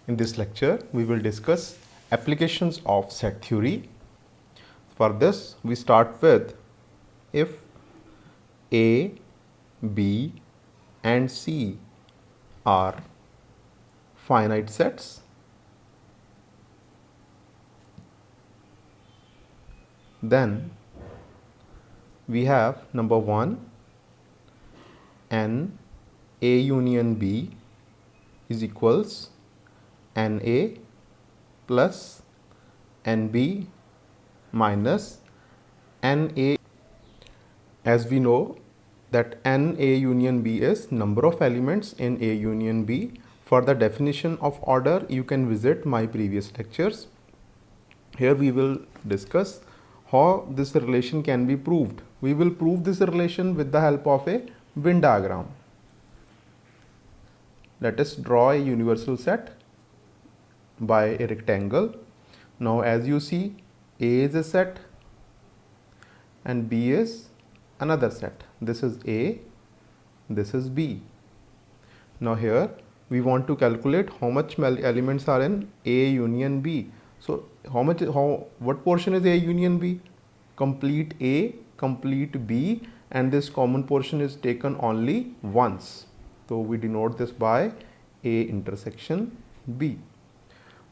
In this lecture, we will discuss applications of set theory. For this, we start with if A, B and C are finite sets, then we have number 1, n A union B is equals NA plus NB minus NA. As we know that NA union B is number of elements in A union B. For the definition of order, you can visit my previous lectures. Here we will discuss how this relation can be proved. We will prove this relation with the help of a Venn diagram. Let us draw a universal set by a rectangle. Now as you see, A is a set and B is another set. This is A, this is B. Now here we want to calculate how much elements are in A union B. So what portion is A union B? Complete A, complete B, and this common portion is taken only once. So we denote this by A intersection B.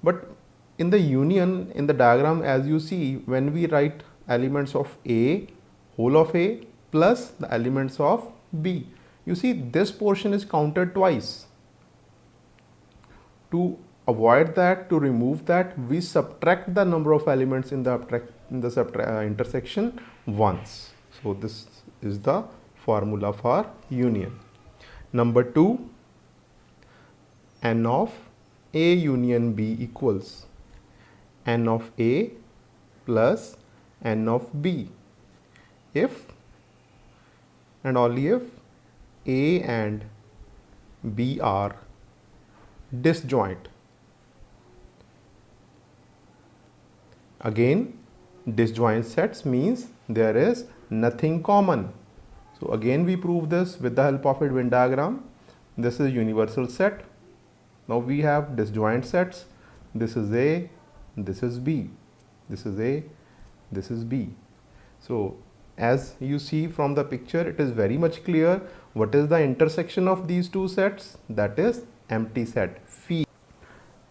But in the union, in the diagram, as you see, when we write elements of A, whole of A plus the elements of B, you see this portion is counted twice. To avoid that, to remove that, we subtract the number of elements in the intersection once. So this is the formula for union. Number 2, n of A union B equals n of A plus n of B if and only if A and B are disjoint. Again, disjoint sets means there is nothing common. So again we prove this with the help of a Venn diagram. This is a universal set. Now we have disjoint sets. This is A, this is B, this is A, this is B. So as you see from the picture, it is very much clear what is the intersection of these two sets, that is empty set phi.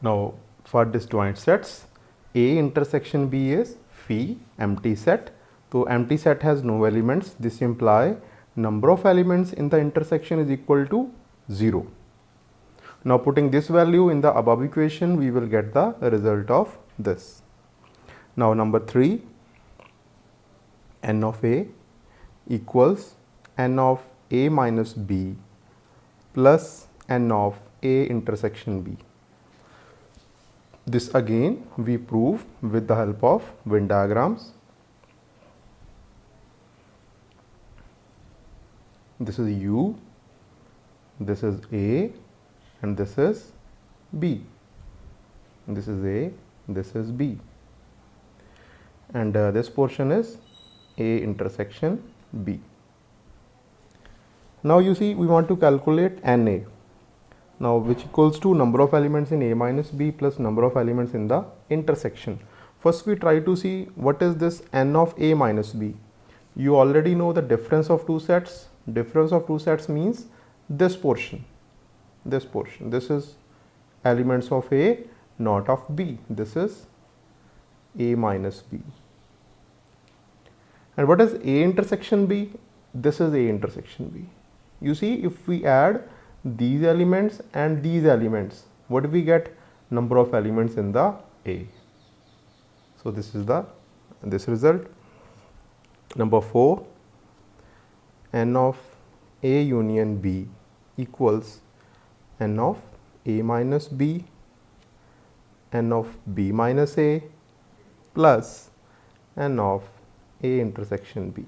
Now for disjoint sets, A intersection B is phi empty set. So empty set has no elements. This implies number of elements in the intersection is equal to 0. Now putting this value in the above equation, we will get the result of this. Now number 3, n of A equals n of A minus B plus n of A intersection B. This again we prove with the help of Venn diagrams. This is U, this is A, and this is B. This is A, this is B, and this portion is A intersection B. Now you see we want to calculate NA. Now which equals to number of elements in A minus B plus number of elements in the intersection. First we try to see what is this n of A minus B. You already know the difference of two sets. Difference of two sets means this portion. This portion. This is elements of A, not of B. This is A minus B. And what is A intersection B? This is A intersection B. You see, if we add these elements and these elements, what do we get? Number of elements in the A. So this is this result. Number 4, n of A union B equals n of A minus B, n of B minus A plus n of A intersection B.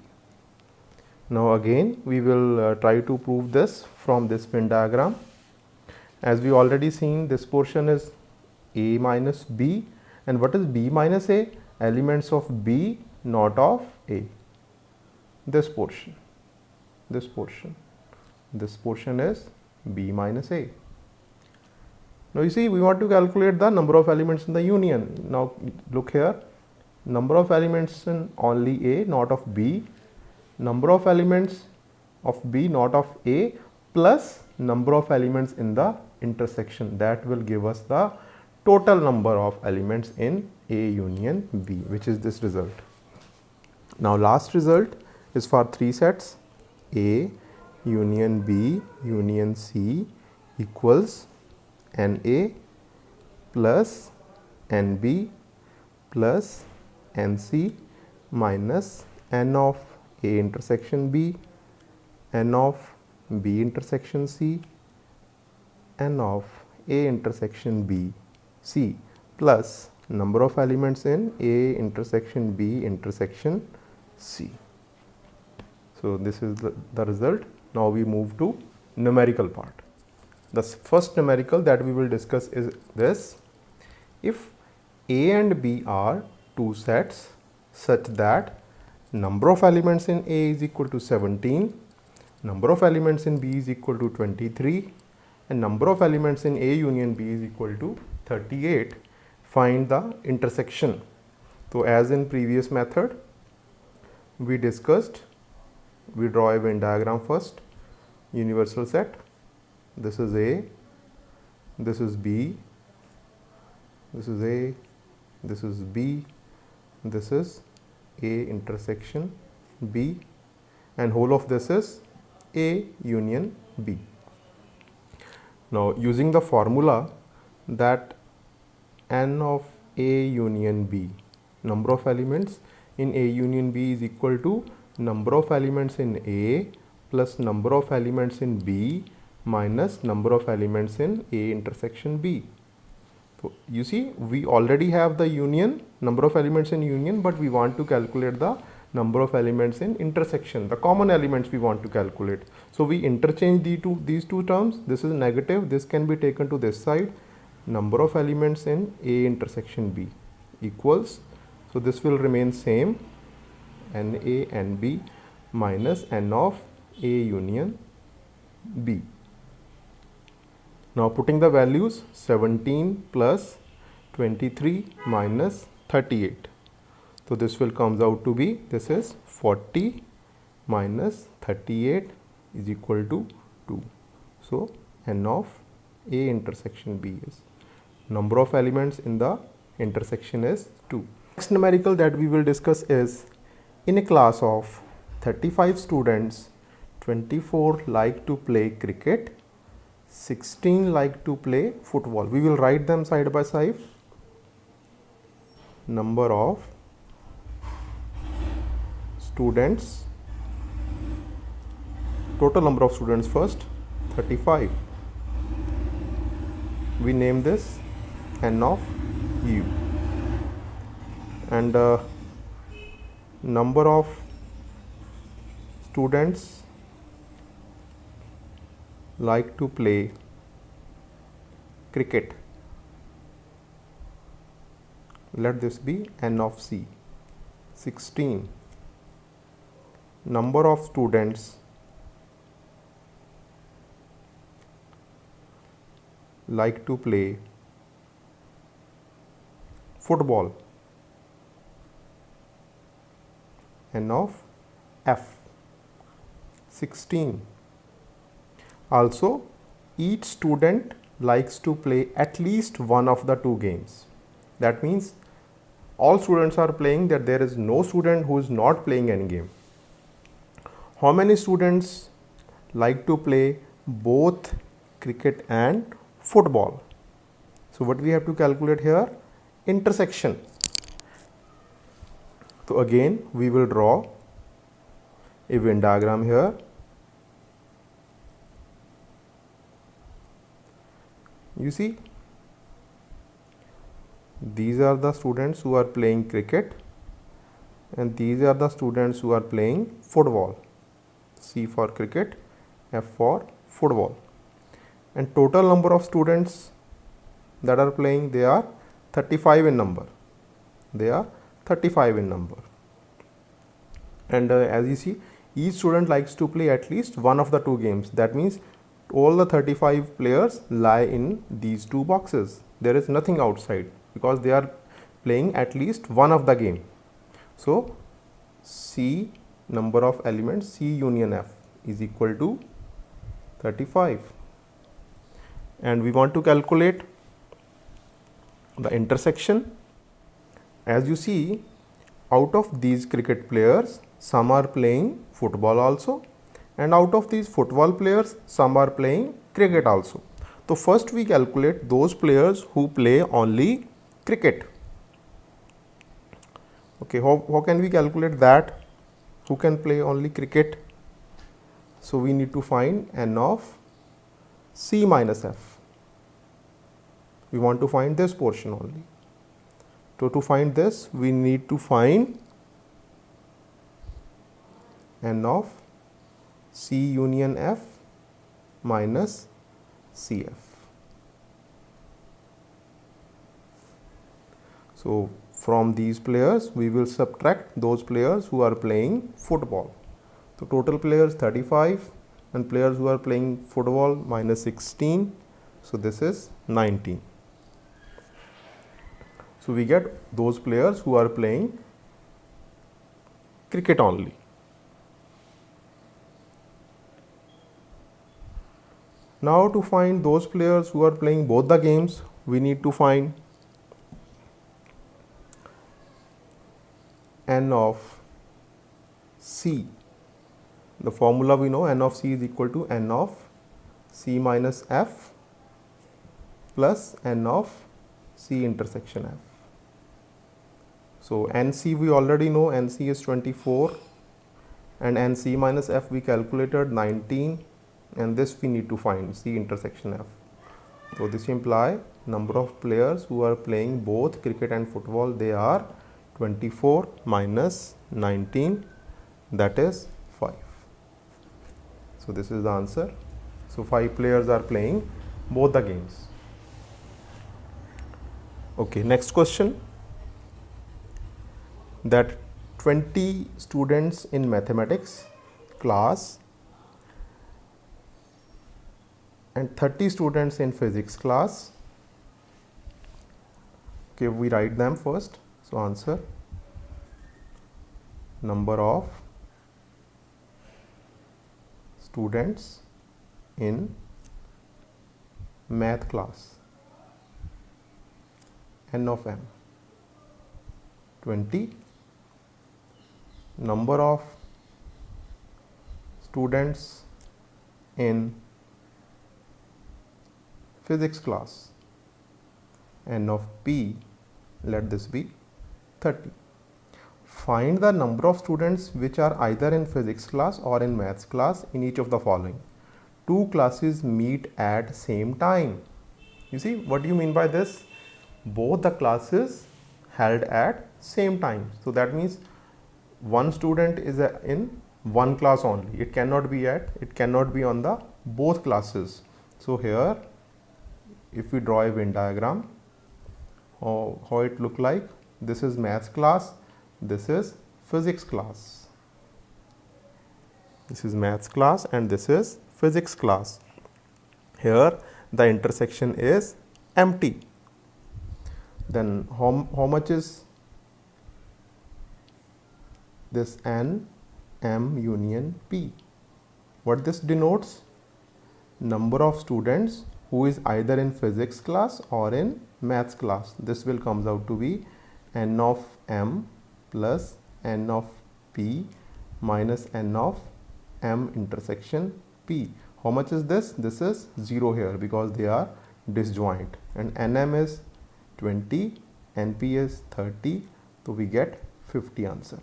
Now again we will try to prove this from this Venn diagram. As we already seen, this portion is A minus B, and what is B minus A? Elements of B, not of A. This portion, this portion is B minus A. Now you see, we want to calculate the number of elements in the union. Now look here, number of elements in only A, not of B, number of elements of B, not of A, plus number of elements in the intersection. That will give us the total number of elements in A union B, which is this result. Now last result is for three sets, A union B union C equals NA plus NB plus NC minus N of A intersection B, N of B intersection C, N of A intersection B C plus number of elements in A intersection B intersection C. So this is the result. Now we move to numerical part. The first numerical that we will discuss is this: if A and B are two sets such that number of elements in A is equal to 17, number of elements in B is equal to 23, and number of elements in A union B is equal to 38, find the intersection. So as in previous method we discussed, we draw a Venn diagram first. Universal set, this is A, this is B, this is A, this is B, this is A intersection B, and whole of this is A union B. Now using the formula that N of A union B, number of elements in A union B is equal to number of elements in A plus number of elements in B minus number of elements in A intersection B. So you see, we already have the union, number of elements in union, but we want to calculate the number of elements in intersection, the common elements we want to calculate. So we interchange these two terms. This is negative, this can be taken to this side. Number of elements in A intersection B equals, so this will remain same, NA NB minus N of A union B. Now putting the values, 17 plus 23 minus 38. So this will comes out to be, this is 40 minus 38 is equal to 2. So N of A intersection B is, number of elements in the intersection is 2. Next numerical that we will discuss is, in a class of 35 students, 24 like to play cricket, 16 like to play football. We will write them side by side. Number of students, total number of students first, 35. We name this N of U, and number of students like to play cricket, let this be N of C. 16, number of students like to play football, N of F. 16. Also, each student likes to play at least one of the two games. That means all students are playing, that there is no student who is not playing any game. How many students like to play both cricket and football? So what we have to calculate here? Intersection. So again we will draw a Venn diagram here. You see, these are the students who are playing cricket and these are the students who are playing football. C for cricket, F for football. And total number of students that are playing, they are 35 in number. They are 35 in number. And as you see, each student likes to play at least one of the two games. That means all the 35 players lie in these two boxes. There is nothing outside because they are playing at least one of the game. So C, number of elements C union F, is equal to 35. And we want to calculate the intersection. As you see, out of these cricket players, some are playing football also, and out of these football players, some are playing cricket also. So first we calculate those players who play only cricket. Okay, how can we calculate that? Who can play only cricket? So we need to find n of C minus F. We want to find this portion only. So to find this, we need to find n of C union F minus CF. So from these players, we will subtract those players who are playing football. So total players 35 and players who are playing football minus 16. So this is 19. So we get those players who are playing cricket only. Now to find those players who are playing both the games, we need to find n of C. The formula we know, n of C is equal to n of C minus F plus n of C intersection F. So NC we already know, NC is 24 and NC minus F we calculated 19, and this we need to find C intersection F. So this imply number of players who are playing both cricket and football, they are 24 minus 19, that is 5. So this is the answer. So 5 players are playing both the games. Okay, next question. That 20 students in mathematics class and 30 students in physics class. Okay, we write them first. So answer, number of students in math class, n of m, 20. Number of students in physics class, n of p, let this be 30. Find the number of students which are either in physics class or in maths class in each of the following. Two classes meet at same time. You see, what do you mean by this? Both the classes held at same time. So that means one student is in one class only. It cannot be on the both classes. So here, if we draw a Venn diagram, how it look like? This is maths class, this is physics class. This is maths class and this is physics class. Here the intersection is empty. Then how much is this n, m union p? What this denotes? Number of students who is either in physics class or in maths class. This will comes out to be n of m plus n of p minus n of m intersection p. How much is this? This is 0 here because they are disjoint, and nm is 20, np is 30, so we get 50 answer.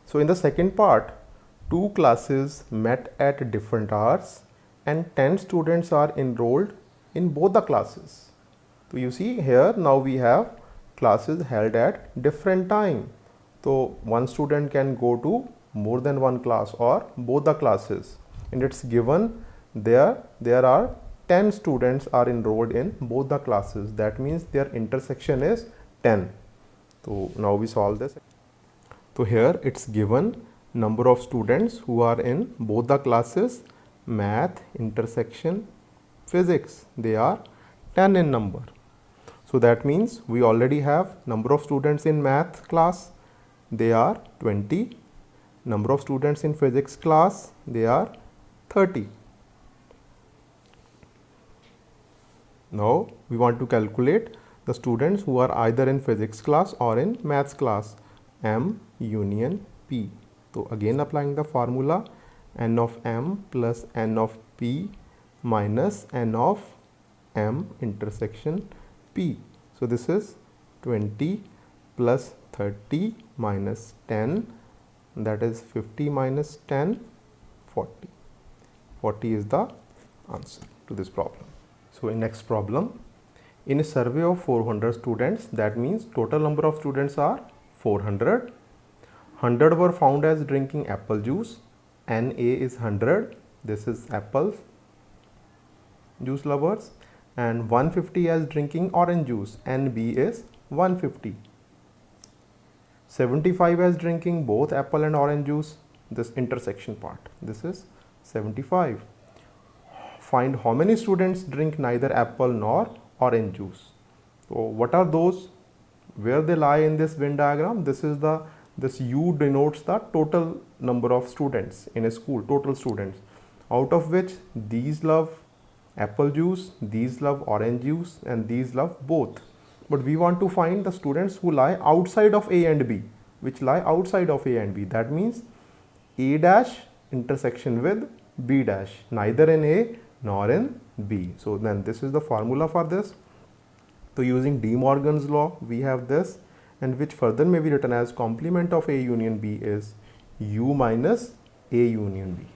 So in the second part, two classes met at different hours and 10 students are enrolled in both the classes. So you see here, now we have classes held at different time. So one student can go to more than one class or both the classes, and it's given there are 10 students are enrolled in both the classes. That means their intersection is 10. So now we solve this. So here it's given number of students who are in both the classes, math, intersection, physics. They are 10 in number. So that means we already have number of students in math class, they are 20. Number of students in physics class, they are 30. Now we want to calculate the students who are either in physics class or in maths class, M union P. So again applying the formula, n of m plus n of p minus n of m intersection p. So this is 20 plus 30 minus 10, that is 50 minus 10, 40. 40 is the answer to this problem. So in next problem, in a survey of 400 students, that means total number of students are 400. 100 were found as drinking apple juice. NA is 100. This is apple juice lovers. And 150 as drinking orange juice. NB is 150. 75 as drinking both apple and orange juice. This intersection part. This is 75. Find how many students drink neither apple nor orange juice. So what are those? Where they lie in this Venn diagram? This U denotes the total number of students in a school, total students, out of which these love apple juice, these love orange juice, and these love both. But we want to find the students who lie outside of A and B, which lie outside of A and B. That means A dash intersection with B dash, neither in A nor in B. So then this is the formula for this. So using De Morgan's law, we have this, and which further may be written as complement of A union B is U minus A union B.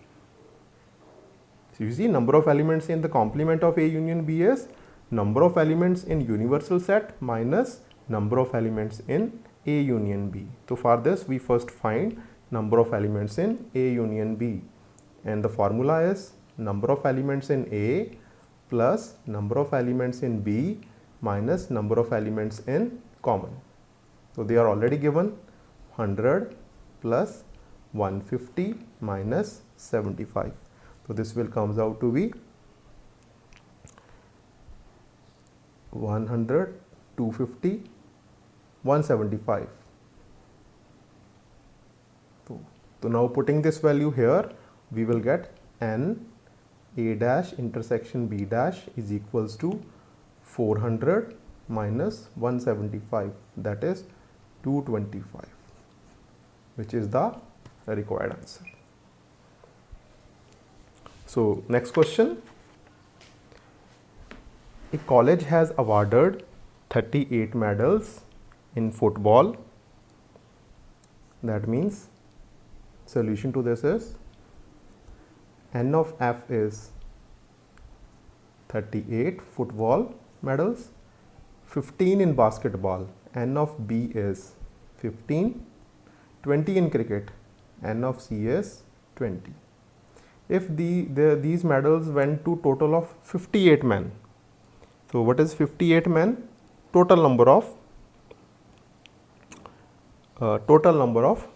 So you see, number of elements in the complement of A union B is number of elements in universal set minus number of elements in A union B. So for this, we first find number of elements in A union B, and the formula is number of elements in A plus number of elements in B minus number of elements in common. So they are already given 100 plus 150 minus 75. So this will comes out to be 100, 250, 175. So now putting this value here, we will get n A dash intersection B dash is equals to 400 minus 175, that is 225, which is the required answer. So next question. A college has awarded 38 medals in football. That means solution to this is N of F is 38 football medals, 15 in basketball, N of B is 15, 20 in cricket, N of C is 20. If these medals went to total of 58 men, so what is 58 men? Total number of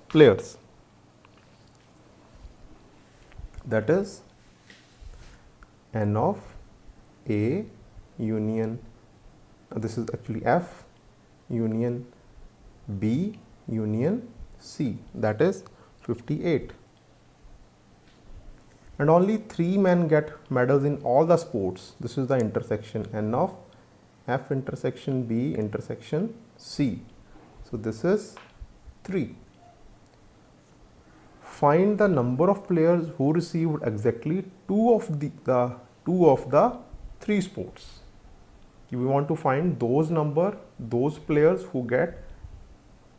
players, that is N of A union, this is actually F union B union C, that is 58. And only 3 men get medals in all the sports. This is the intersection N of F intersection B intersection C. So this is 3. Find the number of players who received exactly two of the 3 sports. We want to find those players who get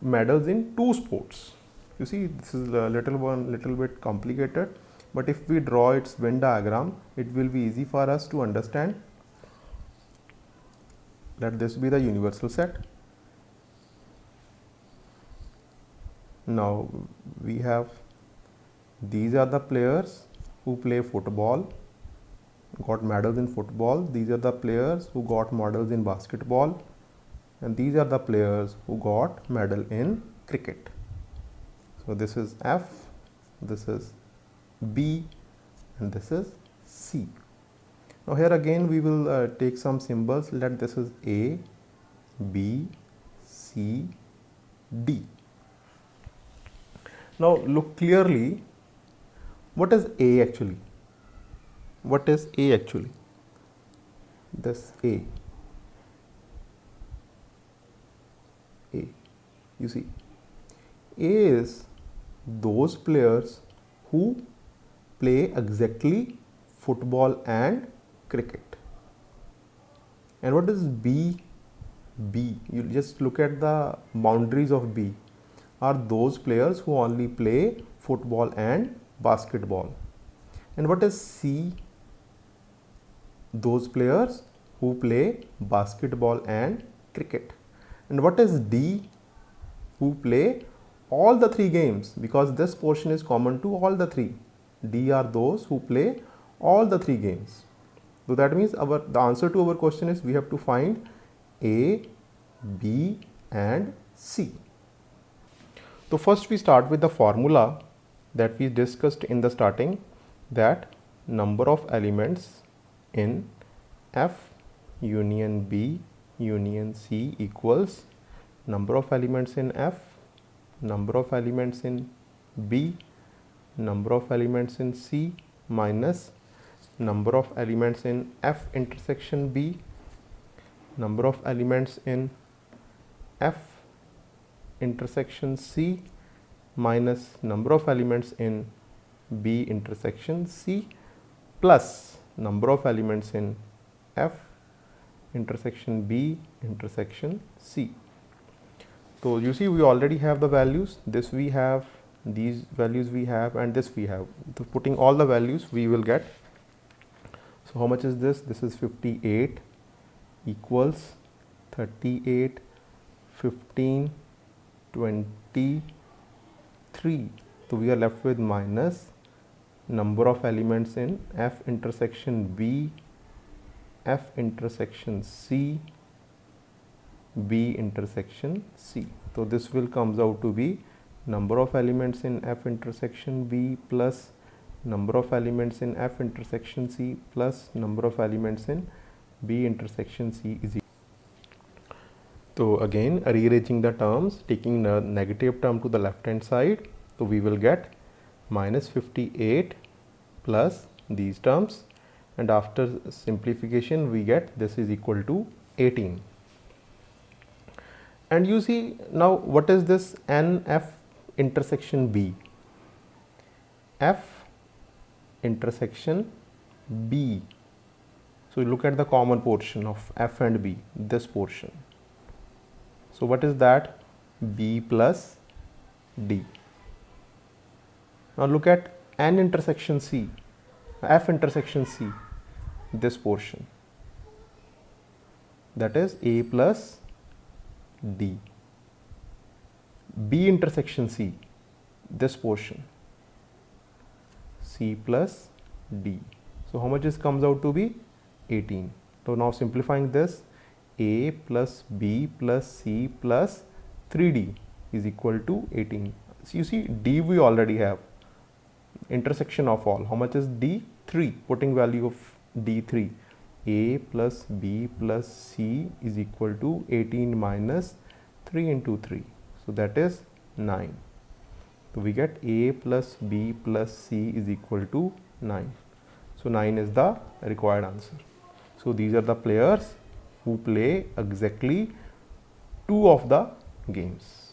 medals in 2 sports. You see, this is a little bit complicated, but if we draw its Venn diagram, it will be easy for us to understand. Let this be the universal set. Now we have, these are the players who play football, got medals in football. These are the players who got medals in basketball, and these are the players who got medal in cricket. So this is F this is B, and this is C. Now here again we will take some symbols. Let this is A, B, C, D. Now look clearly, what is A actually? What is A actually? This A. You see, A is those players who play exactly football and cricket. And what is B? B, you just look at the boundaries of B, are those players who only play football and basketball. And what is C? Those players who play basketball and cricket. And what is D? Who play all the three games, because this portion is common to all the three. D are those who play all the three games. So that means the answer to our question is we have to find A, B and C. So first we start with the formula that we discussed in the starting, that number of elements in F union B union C equals number of elements in F, number of elements in B, number of elements in C minus number of elements in F intersection B, number of elements in F intersection C minus number of elements in B intersection C plus number of elements in F intersection B intersection C. So you see we already have the values, this we have, these values we have, and this we have. So putting all the values we will get. So how much is this? This is 58 equals 38, 15, 23. So we are left with minus number of elements in F intersection B, F intersection C, B intersection C. So this will comes out to be number of elements in F intersection B plus number of elements in F intersection C plus number of elements in B intersection C is equal. So again rearranging the terms, taking the negative term to the left hand side, so we will get minus 58 plus these terms, and after simplification we get this is equal to 18. And you see now what is this NF intersection B? F intersection B. So you look at the common portion of F and B, this portion. So what is that? B plus D. Now look at N intersection C, F intersection C, this portion, that is A plus D. B intersection C, this portion, C plus D. So how much this comes out to be? 18. So now simplifying this, A plus B plus C plus 3D is equal to 18. So you see D we already have, intersection of all. How much is D? 3. Putting value of D 3. A plus B plus C is equal to 18 minus 3 into 3. So that is 9. So we get A plus B plus C is equal to 9. So 9 is the required answer. So these are the players who play exactly 2 of the games.